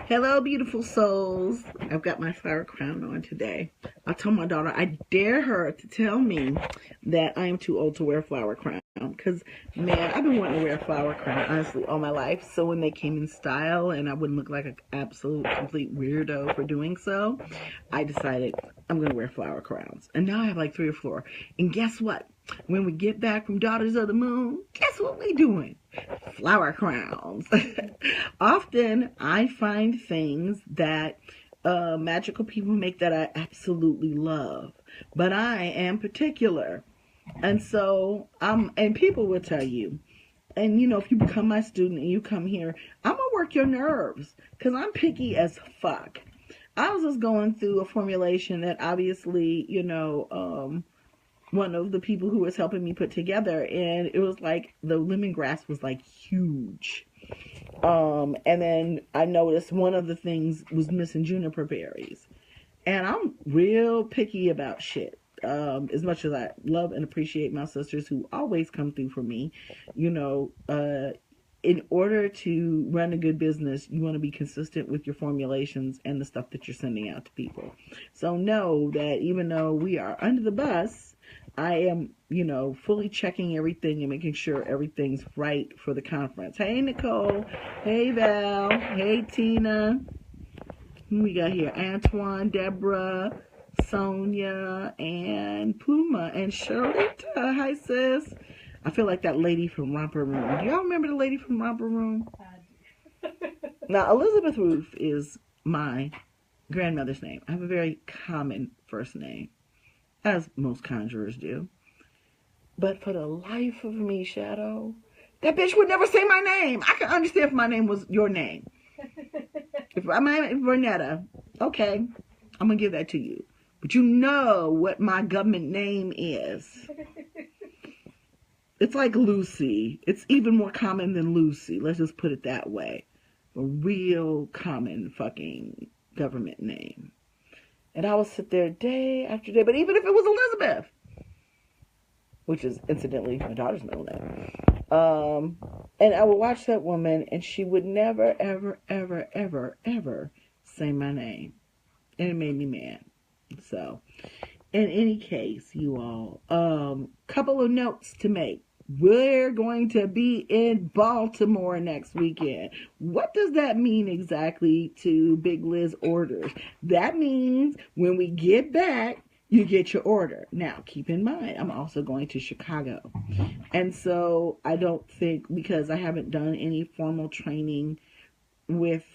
Hello, beautiful souls. I've got my flower crown on today. I told my daughter I dare her to tell me that I am too old to wear a flower crown. Because, man, I've been wanting to wear a flower crown, honestly, all my life. So when they came in style and I wouldn't look like an absolute, complete weirdo for doing so, I decided I'm going to wear flower crowns. And now I have like 3 or 4. And guess what? When we get back from Daughters of the Moon, guess what we doing? Flower crowns. Often I find things that magical people make that I absolutely love. But I am particular. And so, and people will tell you, and if you become my student and you come here, I'm going to work your nerves because I'm picky as fuck. I was just going through a formulation that obviously, one of the people who was helping me put together, and it was like the lemongrass was like huge. And then I noticed one of the things was missing juniper berries. And I'm real picky about shit. As much as I love and appreciate my sisters who always come through for me, in order to run a good business, you want to be consistent with your formulations and the stuff that you're sending out to people. So know that even though we are under the bus, I am, fully checking everything and making sure everything's right for the conference. Hey, Nicole. Hey, Val. Hey, Tina. Who we got here? Antoine, Deborah, Sonia, and Puma, and Charlotte. Hi, sis. I feel like that lady from Romper Room. Do y'all remember the lady from Romper Room? Now, Elizabeth Ruth is my grandmother's name. I have a very common first name, as most conjurers do. But for the life of me, Shadow, that bitch would never say my name. I can understand if my name was your name. If my name is Vernetta, okay, I'm going to give that to you. But you know what my government name is. It's like Lucy. It's even more common than Lucy. Let's just put it that way. A real common fucking government name. And I would sit there day after day. But even if it was Elizabeth, which is incidentally my daughter's middle name, and I would watch that woman, and she would never, ever, ever, ever, ever say my name. And it made me mad. So, in any case, you all, couple of notes to make. We're going to be in Baltimore next weekend. What does that mean exactly to Big Liz orders? That means when we get back, you get your order. Now, keep in mind, I'm also going to Chicago. And so I don't think, because I haven't done any formal training with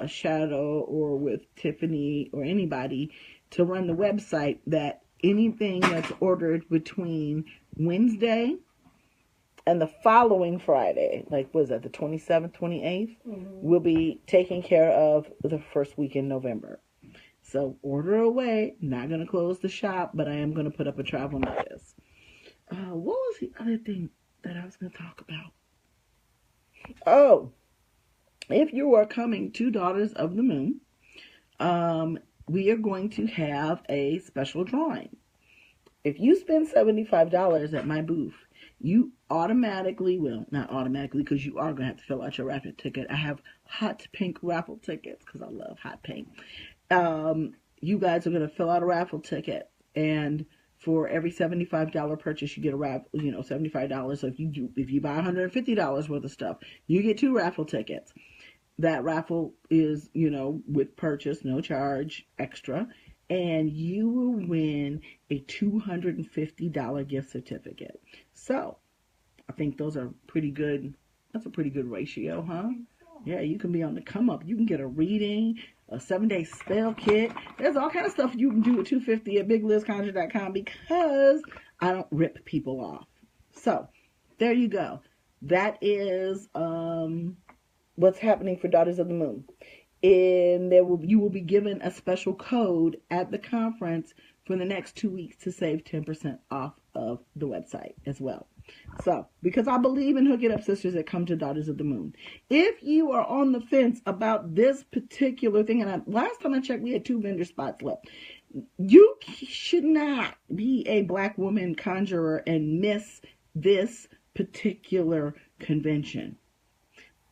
Shadow or with Tiffany or anybody to run the website, that anything that's ordered between Wednesday and the following Friday, like, what is that, the 27th, 28th, will be taken care of the first week in November. So order away. Not going to close the shop, but I am going to put up a travel notice. What was the other thing that I was going to talk about? Oh, if you are coming to Daughters of the Moon, we are going to have a special drawing. If you spend $75 at my booth, you automatically will, not automatically, because you are going to have to fill out your raffle ticket. I have hot pink raffle tickets because I love hot pink. You guys are going to fill out a raffle ticket, and for every $75 purchase, you get a raffle, $75. So if you buy $150 worth of stuff, you get 2 raffle tickets. That raffle is, with purchase, no charge, extra, and you will win a $250 gift certificate. So, I think those are pretty good. That's a pretty good ratio, huh? Yeah, you can be on the come up. You can get a reading, a 7-day spell kit. There's all kind of stuff you can do with $250 at BigLizConjure.com because I don't rip people off. So, there you go. That is what's happening for Daughters of the Moon. And you will be given a special code at the conference for the next 2 weeks to save 10% off of the website as well. So, because I believe in hooking up sisters that come to Daughters of the Moon. If you are on the fence about this particular thing, and last time I checked, we had 2 vendor spots left. You should not be a Black woman conjurer and miss this particular convention.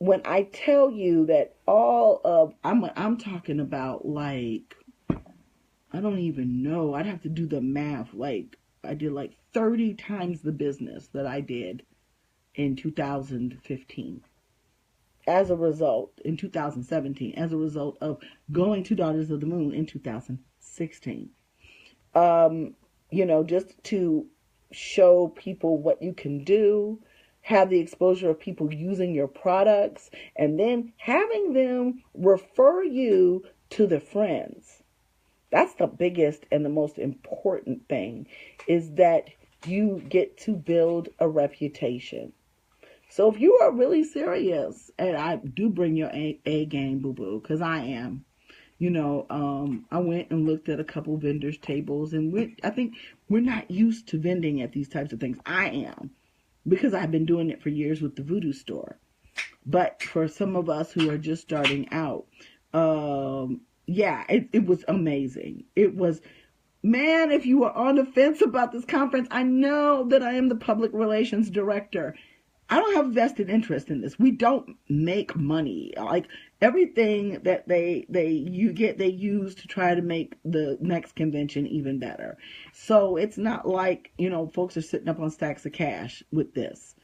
when I tell you that I'm talking about like, I don't even know. I'd have to do the math. Like, I did like 30 times the business that I did in 2015. As a result, in 2017, as a result of going to Daughters of the Moon in 2016. Just to show people what you can do, have the exposure of people using your products, and then having them refer you to their friends. That's the biggest and the most important thing, is that you get to build a reputation. So if you are really serious, and I do bring your A game, boo-boo, because I am. I went and looked at a couple vendors' tables, and I think we're not used to vending at these types of things. I am, because I've been doing it for years with the Voodoo store. But for some of us who are just starting out, it was amazing. It was, man, if you were on the fence about this conference, I know that I am the public relations director. I don't have a vested interest in this. We don't make money. Like, everything that they use to try to make the next convention even better. So it's not like, folks are sitting up on stacks of cash with this.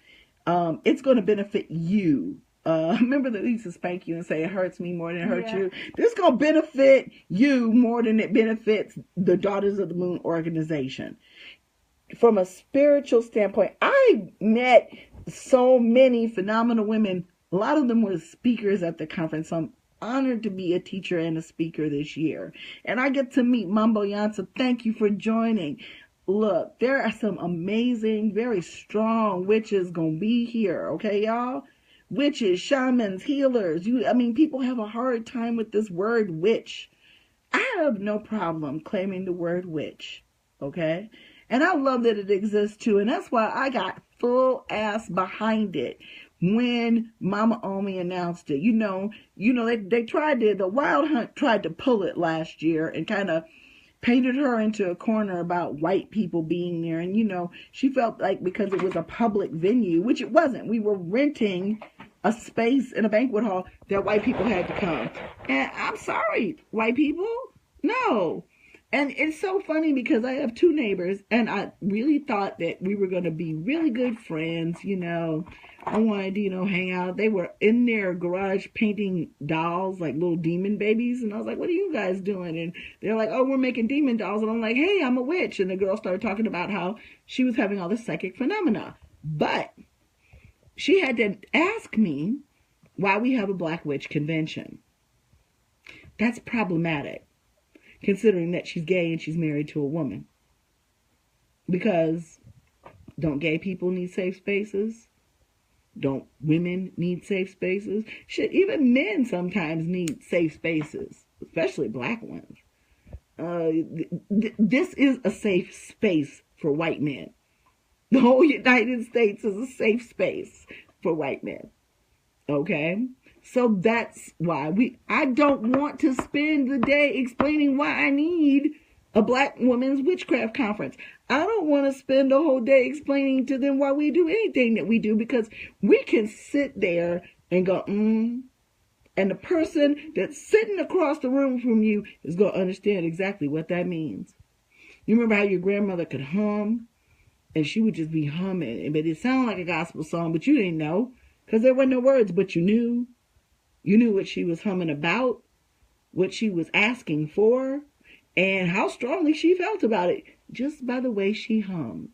It's going to benefit you. Remember that they used to spank you and say it hurts me more than it hurts you? This is going to benefit you more than it benefits the Daughters of the Moon organization. From a spiritual standpoint, I met so many phenomenal women. A lot of them were speakers at the conference. So I'm honored to be a teacher and a speaker this year. And I get to meet Mambo Yansa. Thank you for joining. Look, there are some amazing, very strong witches going to be here. Okay, y'all? Witches, shamans, healers. People have a hard time with this word witch. I have no problem claiming the word witch. Okay? And I love that it exists too. And that's why I got full ass behind it when Mama Omi announced it. They tried to, the Wild Hunt tried to pull it last year and kind of painted her into a corner about white people being there. And, she felt like because it was a public venue, which it wasn't. We were renting a space in a banquet hall that white people had to come. And I'm sorry, white people. No. And it's so funny because I have two neighbors, and I really thought that we were going to be really good friends, I wanted to, hang out. They were in their garage painting dolls, like little demon babies. And I was like, what are you guys doing? And they're like, oh, we're making demon dolls. And I'm like, hey, I'm a witch. And the girl started talking about how she was having all this psychic phenomena. But she had to ask me why we have a Black Witch convention. That's problematic, considering that she's gay and she's married to a woman. Because don't gay people need safe spaces? Don't women need safe spaces? Shit, even men sometimes need safe spaces, especially Black ones. This is a safe space for white men. The whole United States is a safe space for white men. Okay? So that's why I don't want to spend the day explaining why I need a Black women's witchcraft conference. I don't want to spend the whole day explaining to them why we do anything that we do, because we can sit there and go, and the person that's sitting across the room from you is going to understand exactly what that means. You remember how your grandmother could hum? And she would just be humming, but it sounded like a gospel song, but you didn't know, because there were no words, but you knew. You knew what she was humming about, what she was asking for, and how strongly she felt about it, just by the way she hummed.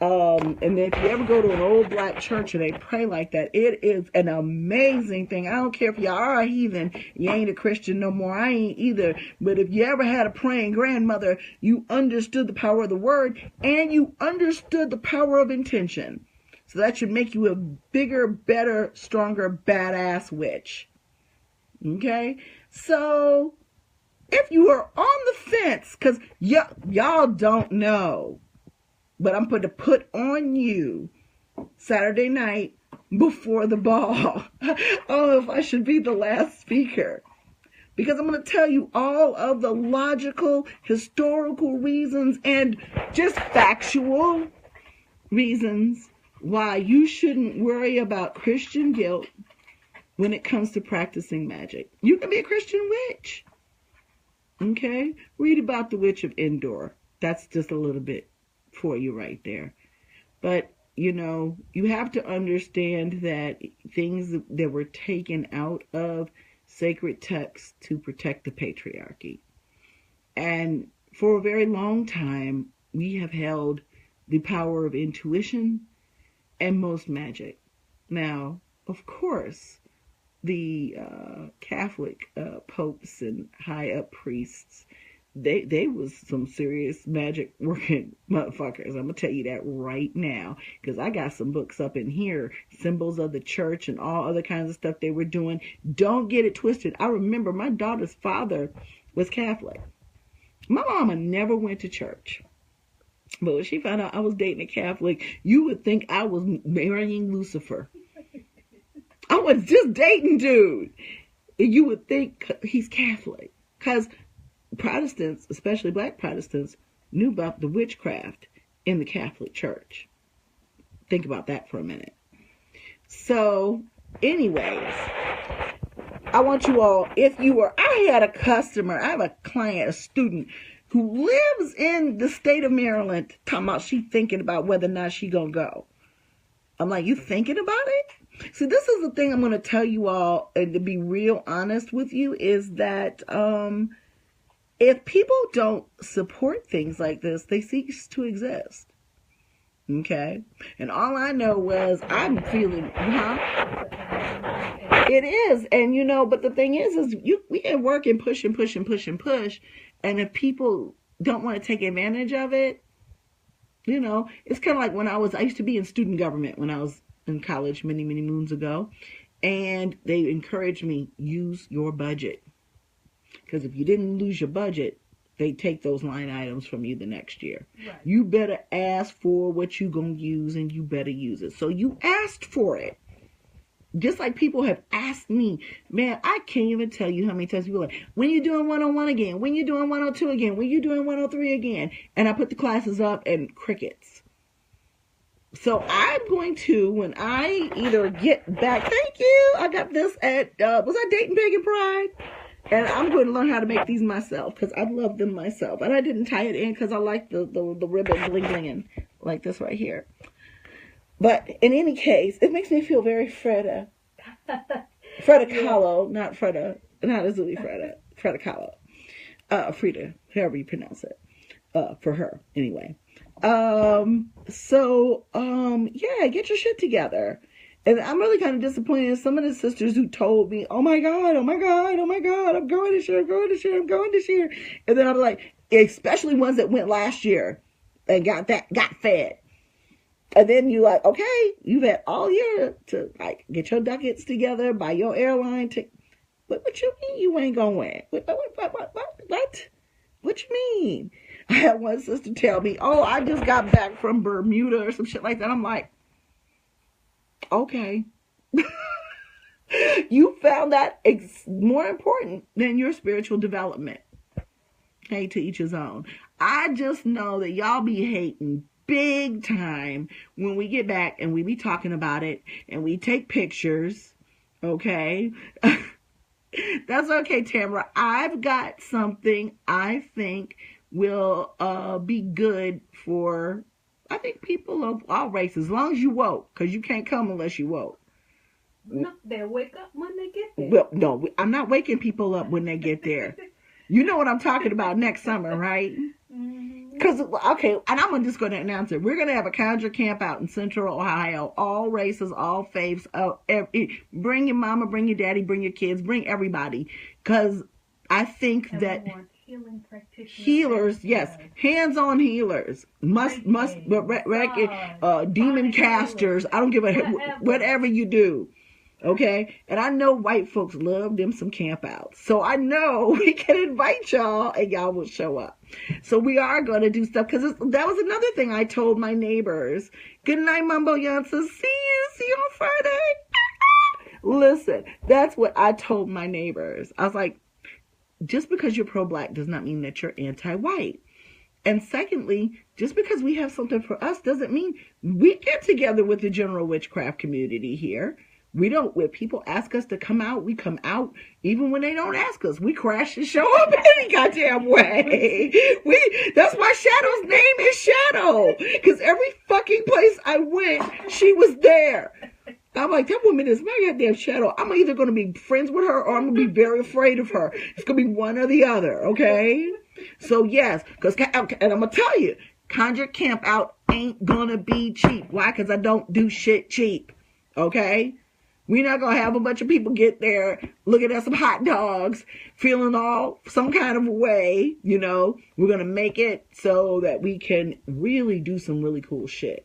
And then if you ever go to an old Black church and they pray like that, it is an amazing thing. I don't care if you are a heathen, you ain't a Christian no more, I ain't either. But if you ever had a praying grandmother, you understood the power of the word, and you understood the power of intention. So that should make you a bigger, better, stronger, badass witch. Okay? So, if you are on the fence, because y'all don't know, but I'm going to put on you Saturday night before the ball. I don't know if I should be the last speaker, because I'm going to tell you all of the logical, historical reasons and just factual reasons why you shouldn't worry about Christian guilt when it comes to practicing magic. You can be a Christian witch. Okay? Read about the Witch of Endor. That's just a little bit for you right there. But, you know, you have to understand that things that were taken out of sacred texts to protect the patriarchy. And for a very long time, we have held the power of intuition and most magic. Now, of course, the Catholic popes and high up priests, they was some serious magic working motherfuckers. I'm gonna tell you that right now, because I got some books up in here, symbols of the church and all other kinds of stuff they were doing. Don't get it twisted. I remember my daughter's father was Catholic. My mama never went to church. But when she found out I was dating a Catholic, you would think I was marrying Lucifer. I was just dating dude. You would think he's Catholic. Because Protestants, especially black Protestants, knew about the witchcraft in the Catholic Church. Think about that for a minute. So, anyways, I want you all, I had a customer, I have a client, a student, who lives in the state of Maryland, talking about she thinking about whether or not she gonna go. I'm like, you thinking about it? See, this is the thing I'm gonna tell you all, and to be real honest with you, is that if people don't support things like this, they cease to exist. Okay? And all I know was I'm feeling, It is. And you know, but the thing is we can work and push and push and push and push. And if people don't want to take advantage of it, you know, it's kind of like when I used to be in student government when I was in college many, many moons ago. And they encouraged me, use your budget. Because if you didn't lose your budget, they take those line items from you the next year. Right. You better ask for what you're going to use and you better use it. So you asked for it. Just like people have asked me, man, I can't even tell you how many times people are like, when you doing 101 again? When you doing 102 again? When you doing 103 again? And I put the classes up and crickets. So I'm going to, when I either get back, thank you, I got this at, was I dating Pagan Pride? And I'm going to learn how to make these myself because I love them myself. And I didn't tie it in because I like the ribbon bling blinging like this right here. But in any case, it makes me feel very Freda Kahlo, not Azuli Freda Kahlo. Frida, however you pronounce it, for her, anyway. Yeah, get your shit together. And I'm really kind of disappointed in some of the sisters who told me, oh my God, I'm going this year. And then I'm like, especially ones that went last year and got fed. And then you like, okay, you've had all year to like get your ducats together, buy your airline ticket. What you mean you ain't going? What? What you mean? I had one sister tell me, oh, I just got back from Bermuda or some shit like that. I'm like, okay. You found that more important than your spiritual development. Hey, to each his own. I just know that y'all be hating big time when we get back and we be talking about it and we take pictures. Okay. That's okay, Tamara. I've got something I think will be good for, I think, people of all races, as long as you woke, because you can't come unless you woke. No, they wake up when they get there. Well, no, I'm not waking people up when they get there. You know what I'm talking about next summer, right? Because, okay, and I'm just going to announce it. We're going to have a conjure camp out in Central Ohio. All races, all faiths. Bring your mama, bring your daddy, bring your kids, bring everybody. Because I think that healing practitioners, healers, yes, hands-on healers, demon casters. I don't give a whatever you do. Okay, and I know white folks love them some camp outs, so I know we can invite y'all and y'all will show up. So we are going to do stuff, because that was another thing I told my neighbors. Good night, Mumbo Yansa. See you on Friday. Listen, that's what I told my neighbors. I was like, just because you're pro-black does not mean that you're anti-white. And secondly, just because we have something for us doesn't mean we get together with the general witchcraft community here. We don't, when people ask us to come out, we come out. Even when they don't ask us, we crash and show up any goddamn way. That's why Shadow's name is Shadow. Because every fucking place I went, she was there. I'm like, that woman is my goddamn Shadow. I'm either going to be friends with her or I'm going to be very afraid of her. It's going to be one or the other, okay? So, yes, because, and I'm going to tell you, Conjure Camp Out ain't going to be cheap. Why? Because I don't do shit cheap, okay? We're not going to have a bunch of people get there looking at some hot dogs, feeling all some kind of way, you know. We're going to make it so that we can really do some really cool shit.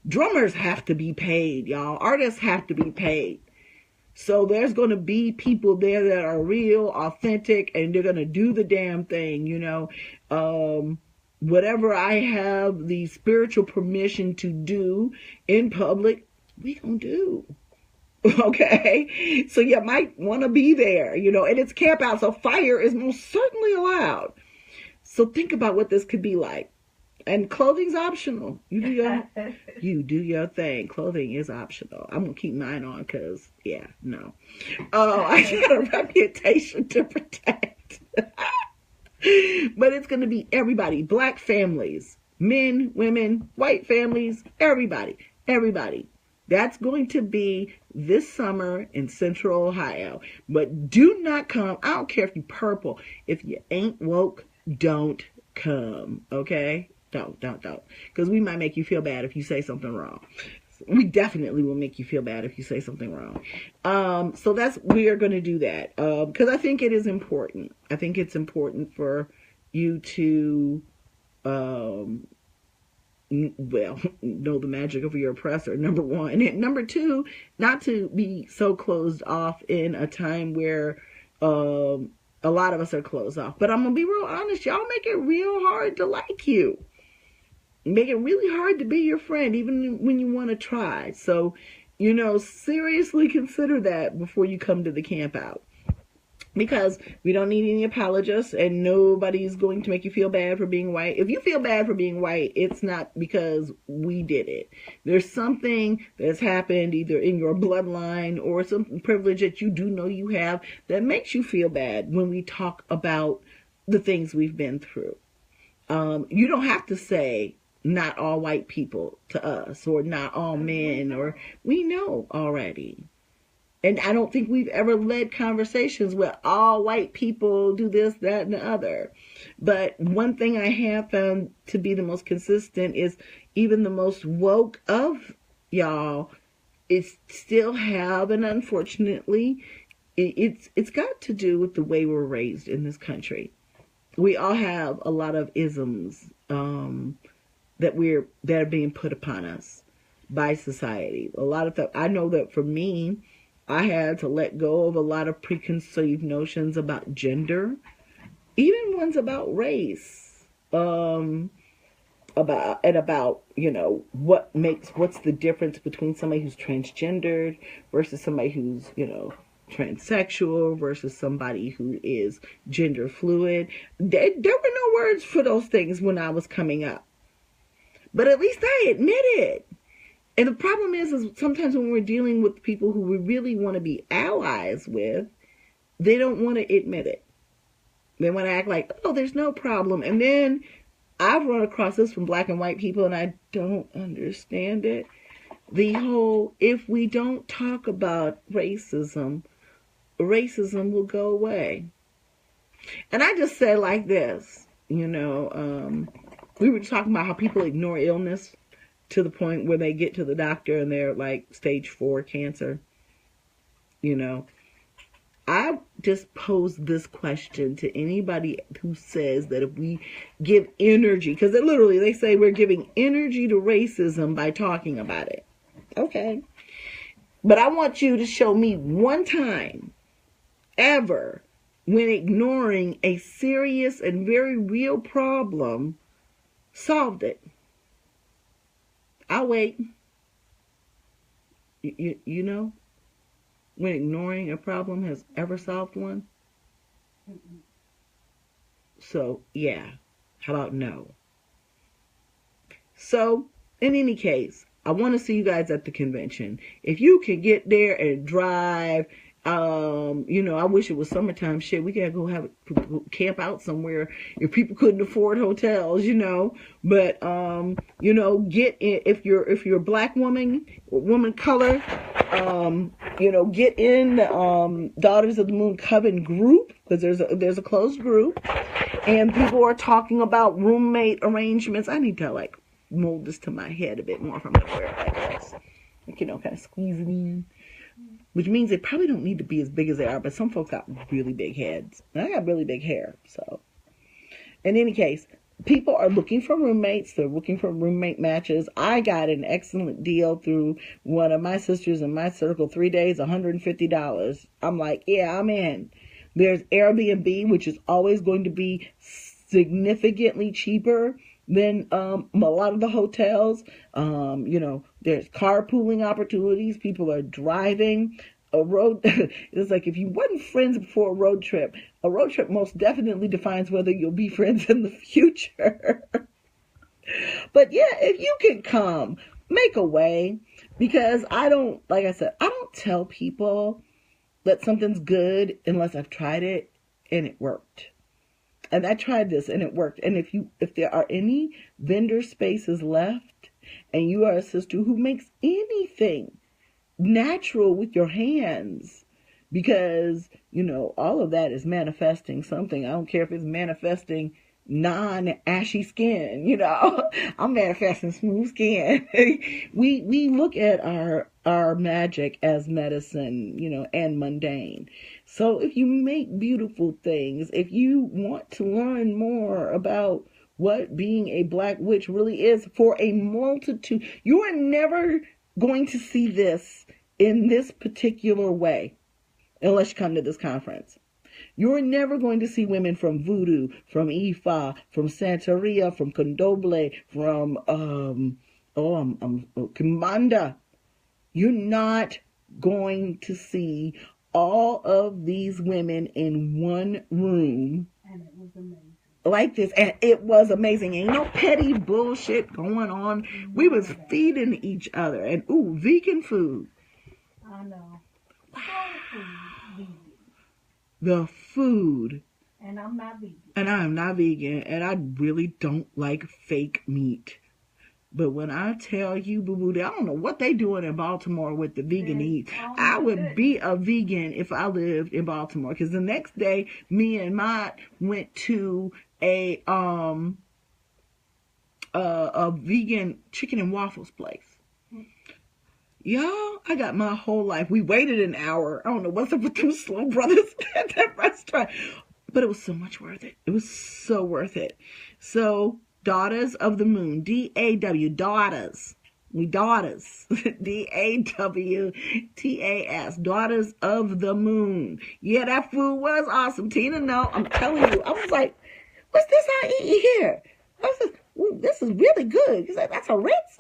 Drummers have to be paid, y'all. Artists have to be paid. So there's going to be people there that are real, authentic, and they're going to do the damn thing, you know. Whatever I have the spiritual permission to do in public, we going to do. Okay, so you might want to be there, you know, and it's camp out, so fire is most certainly allowed. So think about what this could be like. And clothing's optional. You do your thing. Clothing is optional. I'm gonna keep mine on because, yeah, no. I got a reputation to protect. But it's gonna be everybody, black families, men, women, white families, everybody. That's going to be this summer in Central Ohio. But do not come. I don't care if you're purple. If you ain't woke, don't come. Okay? Don't. Because we might make you feel bad if you say something wrong. We definitely will make you feel bad if you say something wrong. So we are going to do that. Because I think it is important. I think it's important for you to, know the magic of your oppressor, number one. And number two, not to be so closed off in a time where a lot of us are closed off. But I'm going to be real honest. Y'all make it real hard to like you. Make it really hard to be your friend, even when you want to try. So, you know, seriously consider that before you come to the camp out. Because we don't need any apologists, and nobody's going to make you feel bad for being white. If you feel bad for being white, it's not because we did it. There's something that's happened either in your bloodline or some privilege that you do know you have that makes you feel bad when we talk about the things we've been through. You don't have to say not all white people to us or not all men, or we know already. And I don't think we've ever led conversations where all white people do this, that, and the other. But one thing I have found to be the most consistent is even the most woke of y'all is still have, and unfortunately, it's got to do with the way we're raised in this country. We all have a lot of isms that are being put upon us by society. A lot of I know that for me, I had to let go of a lot of preconceived notions about gender, even ones about race, about you know what's the difference between somebody who's transgendered versus somebody who's, you know, transsexual versus somebody who is gender fluid. There were no words for those things when I was coming up, but at least I admit it. And the problem is sometimes when we're dealing with people who we really want to be allies with, they don't want to admit it. They want to act like, oh, there's no problem. And then I've run across this from black and white people, and I don't understand it. The whole, if we don't talk about racism will go away. And I just said like this, you know, we were talking about how people ignore illness to the point where they get to the doctor and they're like stage 4 cancer. You know, I just posed this question to anybody who says that if we give energy, because they say we're giving energy to racism by talking about it. Okay. But I want you to show me one time ever when ignoring a serious and very real problem solved it. I'll wait. You know, when ignoring a problem has ever solved one? Mm-mm. So, yeah. How about no? So, in any case, I want to see you guys at the convention. If you can get there and drive, I wish it was summertime. Shit, we gotta go camp out somewhere if people couldn't afford hotels, But get in if you're a black woman color, get in the Daughters of the Moon Coven group, because there's a closed group, and people are talking about roommate arrangements. I need to mold this to my head a bit more if I'm gonna wear it like this. Kind of squeeze it in. Which means they probably don't need to be as big as they are, but some folks got really big heads. And I got really big hair, so. In any case, people are looking for roommates. They're looking for roommate matches. I got an excellent deal through one of my sisters in my circle, 3 days, $150. I'm like, yeah, I'm in. There's Airbnb, which is always going to be significantly cheaper than a lot of the hotels. There's carpooling opportunities. People are driving. It's like if you wasn't friends before a road trip most definitely defines whether you'll be friends in the future. But yeah, if you can come, make a way, because like I said, I don't tell people that something's good unless I've tried it and it worked. And I tried this and it worked. And if there are any vendor spaces left and you are a sister who makes anything natural with your hands, because, all of that is manifesting something. I don't care if it's manifesting non-ashy skin, I'm manifesting smooth skin. we look at our magic as medicine, and mundane. So if you make beautiful things, if you want to learn more about what being a black witch really is for a multitude, you are never going to see this in this particular way unless you come to this conference. You're never going to see women from Voodoo, from Ifa, from Santeria, from Condoble, from Kimbanda. You're not going to see all of these women in one room. And it was amazing. Like this, and it was amazing. Ain't no petty bullshit going on. We was feeding each other, and vegan food. I know. The food. And I'm not vegan. And I am not vegan, and I really don't like fake meat. But when I tell you, boo-boo, I don't know what they doing in Baltimore with the vegan meat. I would be a vegan if I lived in Baltimore. Because the next day, me and Mott went to a vegan chicken and waffles place. Y'all, I got my whole life. We waited an hour. I don't know what's up with them slow brothers at that restaurant. But it was so much worth it. It was so worth it. So, Daughters of the Moon. D-A-W. Daughters. We daughters. D-A-W-T-A-S. Daughters of the Moon. Yeah, that food was awesome. Tina, no, I'm telling you. I was like, what's this I eat here? I was like, this is really good. He's like, that's a Ritz.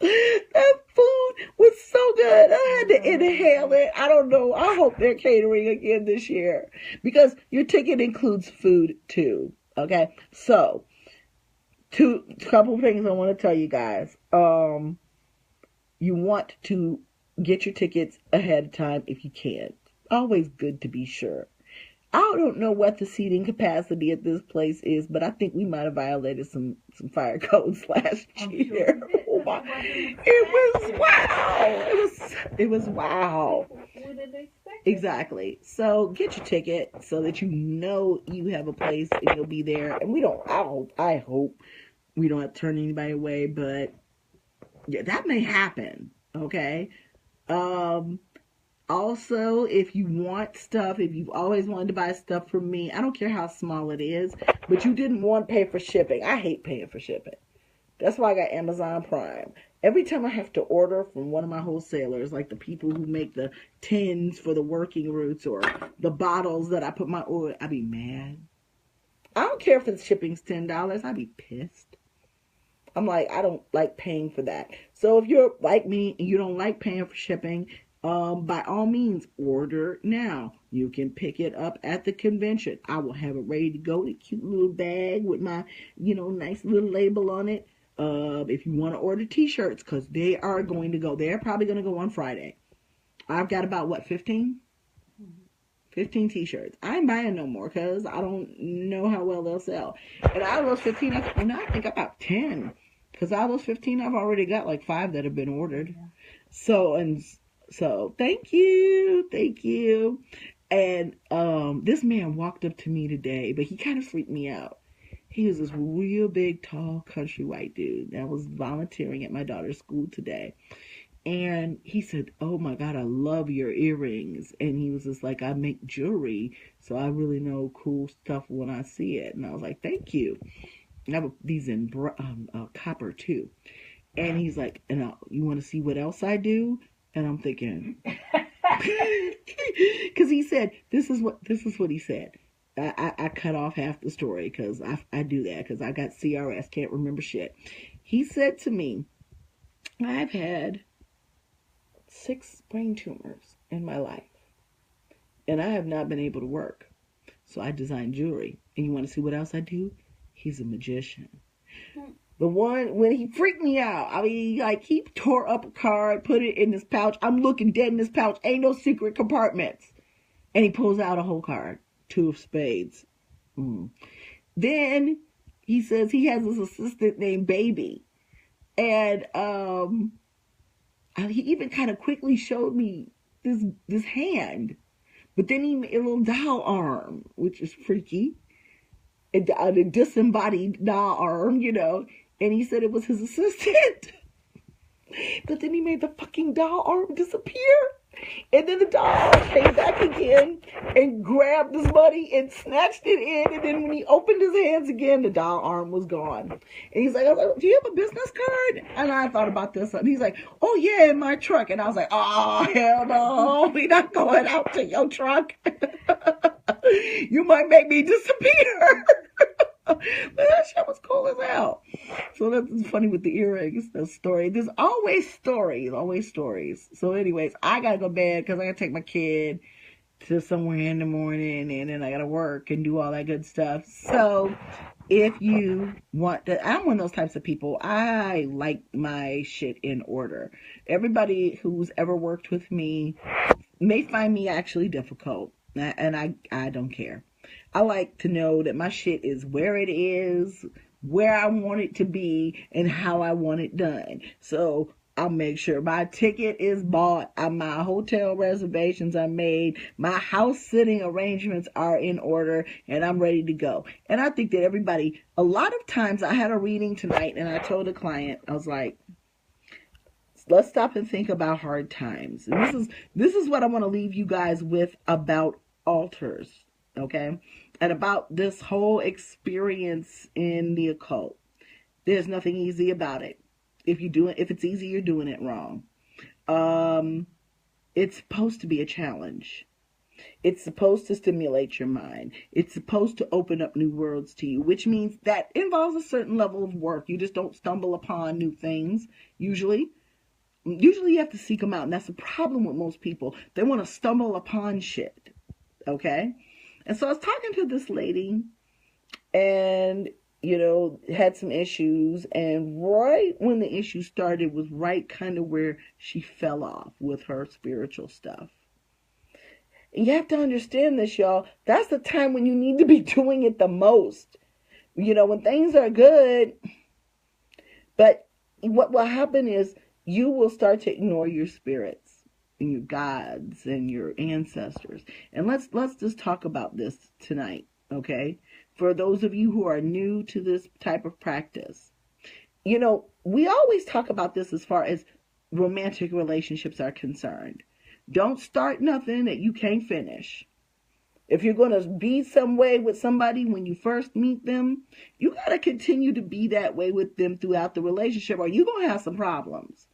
That food was so good. I had to inhale it. I don't know. I hope they're catering again this year, because your ticket includes food too. Okay. So, couple of things I want to tell you guys. You want to get your tickets ahead of time if you can. Always good to be sure. I don't know what the seating capacity at this place is, but I think we might have violated some fire codes last year. Sure Oh my. It was wow. What did they expect? Exactly. So get your ticket so that you have a place and you'll be there. And I hope we don't have to turn anybody away, but yeah, that may happen. Okay. Also, if you want stuff, if you've always wanted to buy stuff from me, I don't care how small it is, but you didn't want to pay for shipping. I hate paying for shipping. That's why I got Amazon Prime. Every time I have to order from one of my wholesalers, like the people who make the tins for the working roots or the bottles that I put my oil, I be mad. I don't care if the shipping's $10. I'd be pissed. I'm like, I don't like paying for that. So if you're like me and you don't like paying for shipping, by all means, order now. You can pick it up at the convention. I will have it ready to go. A cute little bag with my, nice little label on it. If you want to order t-shirts, because they are going to go, they're probably going to go on Friday. I've got about, what, 15? 15 t-shirts. I ain't buying no more because I don't know how well they'll sell. And out of those 15, I think about 10. Because out of those 15, I've already got like 5 that have been ordered. Yeah. So thank you. And this man walked up to me today, but he kind of freaked me out. He was this real big, tall, country white dude that was volunteering at my daughter's school today. And he said, "Oh my God, I love your earrings." And he was just like, "I make jewelry, so I really know cool stuff when I see it." And I was like, "Thank you." And I have these in copper too. And he's like, "And you want to see what else I do?" And I'm thinking, because he said, this is what he said. I cut off half the story because I do that because I got CRS, can't remember shit. He said to me, "I've had 6 brain tumors in my life, and I have not been able to work. So I design jewelry. And you want to see what else I do?" He's a magician. The one, when he freaked me out, I mean, like, he tore up a card, put it in his pouch. I'm looking dead in his pouch. Ain't no secret compartments. And he pulls out a whole card. 2 of spades. Then he says he has this assistant named Baby. And he even kind of quickly showed me this hand. But then he made a little doll arm, which is freaky. A disembodied doll arm, you know. And he said it was his assistant. But then he made the fucking doll arm disappear. And then the doll arm came back again and grabbed his money and snatched it in. And then when he opened his hands again, the doll arm was gone. And he's like, I was like, "Do you have a business card?" And I thought about this. And he's like, "Oh, yeah, in my truck." And I was like, "Oh, hell no. We're not going out to your truck. You might make me disappear." But that shit was cool as hell. So that's funny with the earrings, the story. There's always stories. So anyways, I gotta go to bed because I gotta take my kid to somewhere in the morning, and then I gotta work and do all that good stuff. So if you want to, I'm one of those types of people. I like my shit in order. Everybody who's ever worked with me may find me actually difficult, and I don't care. I like to know that my shit is where it is, where I want it to be, and how I want it done. So I'll make sure my ticket is bought, my hotel reservations are made, my house sitting arrangements are in order, and I'm ready to go. And I think that everybody, a lot of times, I had a reading tonight, and I told a client, I was like, let's stop and think about hard times. And this is what I want to leave you guys with about altars. Okay, and about this whole experience in the occult. There's nothing easy about it. If it's easy, you're doing it wrong. It's supposed to be a challenge. It's supposed to stimulate your mind. It's supposed to open up new worlds to you, which means that involves a certain level of work. You just don't stumble upon new things, usually. Usually you have to seek them out, and that's the problem with most people. They want to stumble upon shit, okay? And so I was talking to this lady and, had some issues. And right when the issue started was right kind of where she fell off with her spiritual stuff. And you have to understand this, y'all. That's the time when you need to be doing it the most. When things are good. But what will happen is you will start to ignore your spirits. And your gods and your ancestors. And let's just talk about this tonight, okay? For those of you who are new to this type of practice. We always talk about this as far as romantic relationships are concerned. Don't start nothing that you can't finish. If you're going to be some way with somebody when you first meet them, you got to continue to be that way with them throughout the relationship, or you're going to have some problems.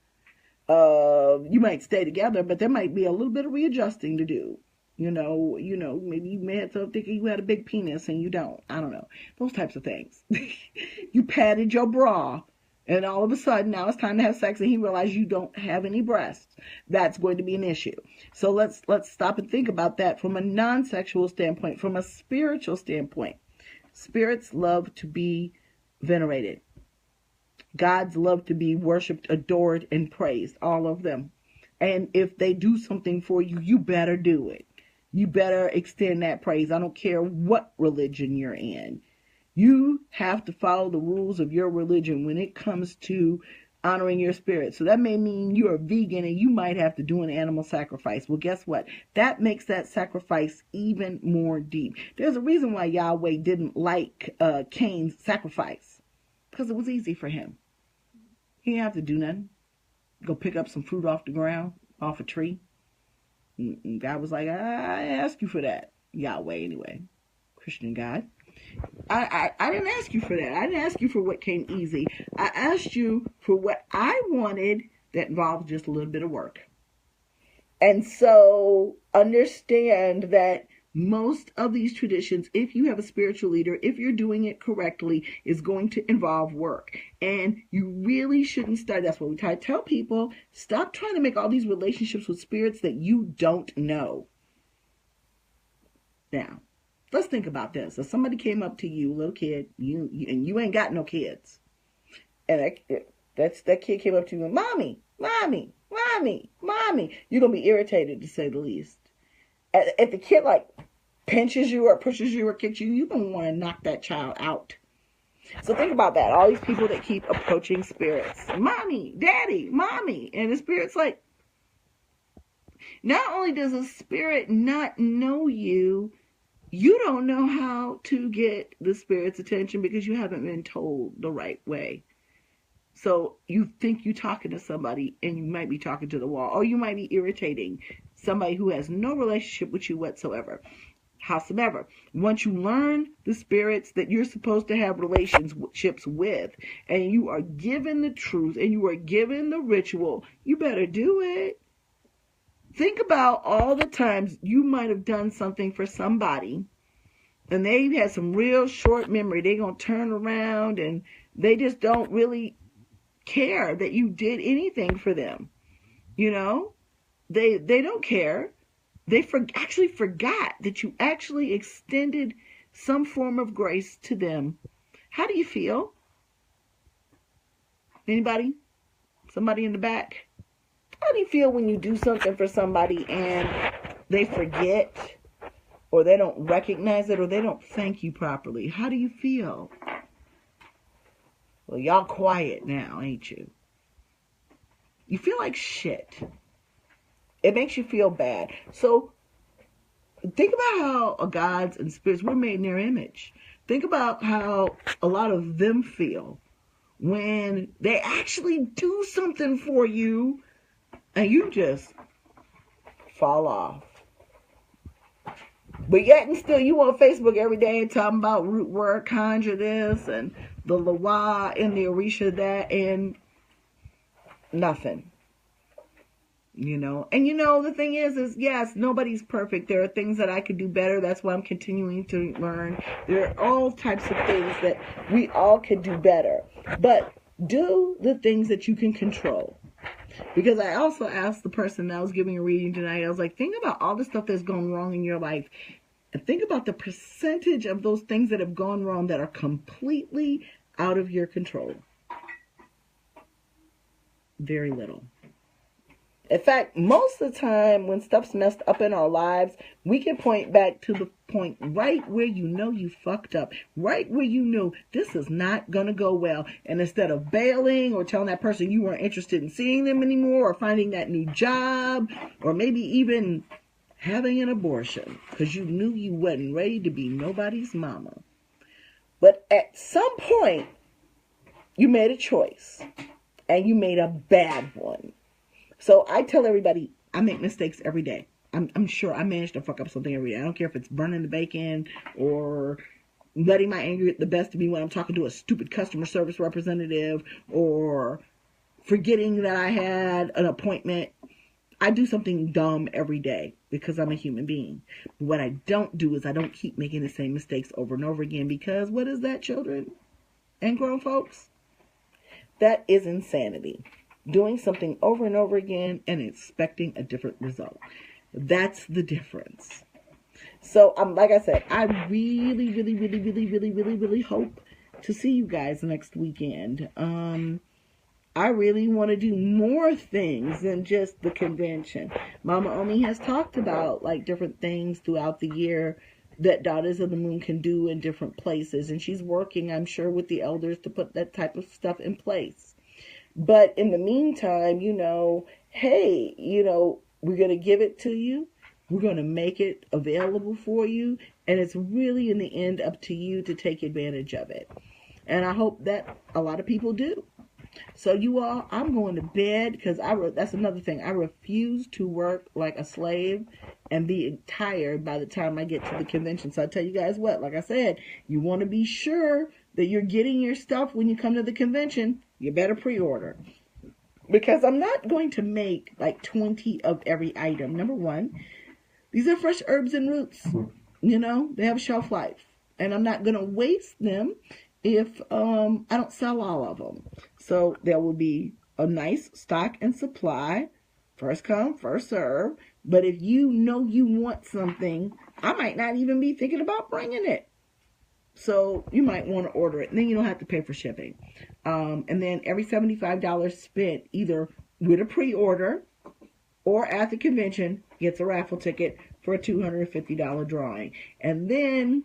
You might stay together, but there might be a little bit of readjusting to do. Maybe you may have to think you had a big penis and you don't. I don't know. Those types of things. You padded your bra and all of a sudden now it's time to have sex and he realized you don't have any breasts. That's going to be an issue. So let's stop and think about that from a non-sexual standpoint, from a spiritual standpoint. Spirits love to be venerated. Gods love to be worshipped, adored, and praised. All of them. And if they do something for you, you better do it. You better extend that praise. I don't care what religion you're in. You have to follow the rules of your religion when it comes to honoring your spirit. So that may mean you're a vegan and you might have to do an animal sacrifice. Well, guess what? That makes that sacrifice even more deep. There's a reason why Yahweh didn't like Cain's sacrifice. Because it was easy for him. He didn't have to do nothing. Go pick up some fruit off the ground, off a tree. And God was like, I asked you for that. Yahweh, anyway. Christian God. I didn't ask you for that. I didn't ask you for what came easy. I asked you for what I wanted that involved just a little bit of work. And so understand that most of these traditions, if you have a spiritual leader, if you're doing it correctly, is going to involve work. And you really shouldn't start. That's what we try to tell people. Stop trying to make all these relationships with spirits that you don't know. Now, let's think about this. If somebody came up to you, little kid, and you ain't got no kids, and that kid came up to you and, Mommy, Mommy, Mommy, Mommy, you're going to be irritated, to say the least. If the kid, like, pinches you or pushes you or kicks you, you're going to want to knock that child out. So think about that. All these people that keep approaching spirits. Mommy, Daddy, Mommy. And the spirit's like, not only does a spirit not know you, you don't know how to get the spirit's attention because you haven't been told the right way. So you think you're talking to somebody and you might be talking to the wall, or you might be irritating somebody who has no relationship with you whatsoever. Howsoever, once you learn the spirits that you're supposed to have relationships with, and you are given the truth and you are given the ritual, you better do it. Think about all the times you might have done something for somebody and they've had some real short memory. They're going to turn around and they just don't really care that you did anything for them. You know, they don't care. They actually forgot that you actually extended some form of grace to them. How do you feel? Anybody? Somebody in the back? How do you feel when you do something for somebody and they forget, or they don't recognize it, or they don't thank you properly? How do you feel? Well, y'all quiet now, ain't you? You feel like shit. It makes you feel bad. So think about how gods and spirits were made in their image. Think about how a lot of them feel when they actually do something for you and you just fall off. But yet and still you on Facebook every day talking about root word, conjure this, and the Lawa and the Orisha that, and nothing. You know, and you know, the thing is yes, nobody's perfect. There are things that I could do better. That's why I'm continuing to learn. There are all types of things that we all could do better. But do the things that you can control. Because I also asked the person that I was giving a reading tonight, I was like, think about all the stuff that's gone wrong in your life. And think about the percentage of those things that have gone wrong that are completely out of your control. Very little. In fact, most of the time when stuff's messed up in our lives, we can point back to the point right where you know you fucked up, right where you know this is not going to go well. And instead of bailing or telling that person you weren't interested in seeing them anymore, or finding that new job, or maybe even having an abortion because you knew you wasn't ready to be nobody's mama. But at some point, you made a choice, and you made a bad one. So I tell everybody, I make mistakes every day. I'm sure I manage to fuck up something every day. I don't care if it's burning the bacon or letting my anger get the best of me when I'm talking to a stupid customer service representative, or forgetting that I had an appointment. I do something dumb every day because I'm a human being. But what I don't do is I don't keep making the same mistakes over and over again, because what is that, children and grown folks? That is insanity. Doing something over and over again and expecting a different result. That's the difference. So, like I said, I really, really, really, really, really, really, really hope to see you guys next weekend. I really want to do more things than just the convention. Mama Omi has talked about like different things throughout the year that Daughters of the Moon can do in different places. And she's working, I'm sure, with the elders to put that type of stuff in place. But in the meantime, hey, we're going to give it to you. We're going to make it available for you. And it's really in the end up to you to take advantage of it. And I hope that a lot of people do. So you all, I'm going to bed because that's another thing. I refuse to work like a slave and be tired by the time I get to the convention. So I tell you guys what, like I said, you want to be sure that you're getting your stuff when you come to the convention. You better pre-order. Because I'm not going to make like 20 of every item. Number one, these are fresh herbs and roots. They have a shelf life. And I'm not going to waste them if I don't sell all of them. So there will be a nice stock and supply. First come, first serve. But if you want something, I might not even be thinking about bringing it. So you might want to order it. And then you don't have to pay for shipping. And then every $75 spent either with a pre-order or at the convention gets a raffle ticket for a $250 drawing. And then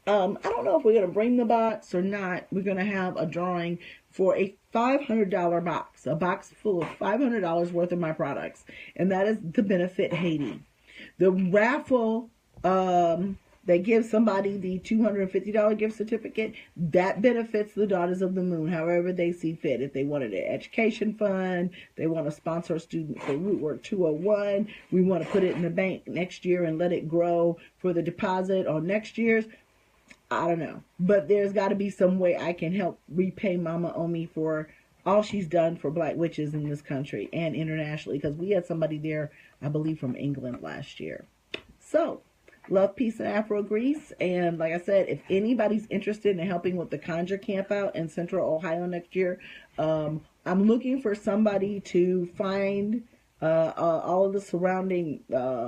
I don't know if we're going to bring the box or not. We're going to have a drawing for a $500 box, a box full of $500 worth of my products. And that is to benefit Haiti. The raffle, they give somebody the $250 gift certificate. That benefits the Daughters of the Moon, however they see fit. If they wanted an education fund, they want to sponsor a student for Root Work 201, we want to put it in the bank next year and let it grow for the deposit on next year's. I don't know. But there's got to be some way I can help repay Mama Omi for all she's done for Black witches in this country and internationally. Because we had somebody there, I believe, from England last year. So, love, peace, and Afro Grease. And like I said, if anybody's interested in helping with the Conjure Camp out in Central Ohio next year, I'm looking for somebody to find all of the surrounding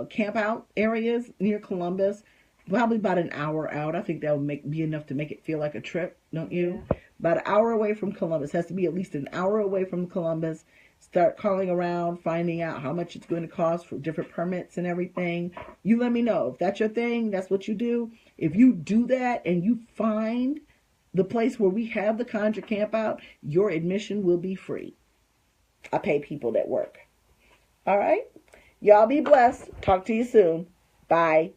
camp out areas near Columbus. Probably about an hour out. I think that would be enough to make it feel like a trip, don't you? Yeah. About an hour away from Columbus. Has to be at least an hour away from Columbus. Start calling around, finding out how much it's going to cost for different permits and everything. You let me know. If that's your thing, that's what you do. If you do that and you find the place where we have the Conjure Camp out, your admission will be free. I pay people that work. All right? Y'all be blessed. Talk to you soon. Bye.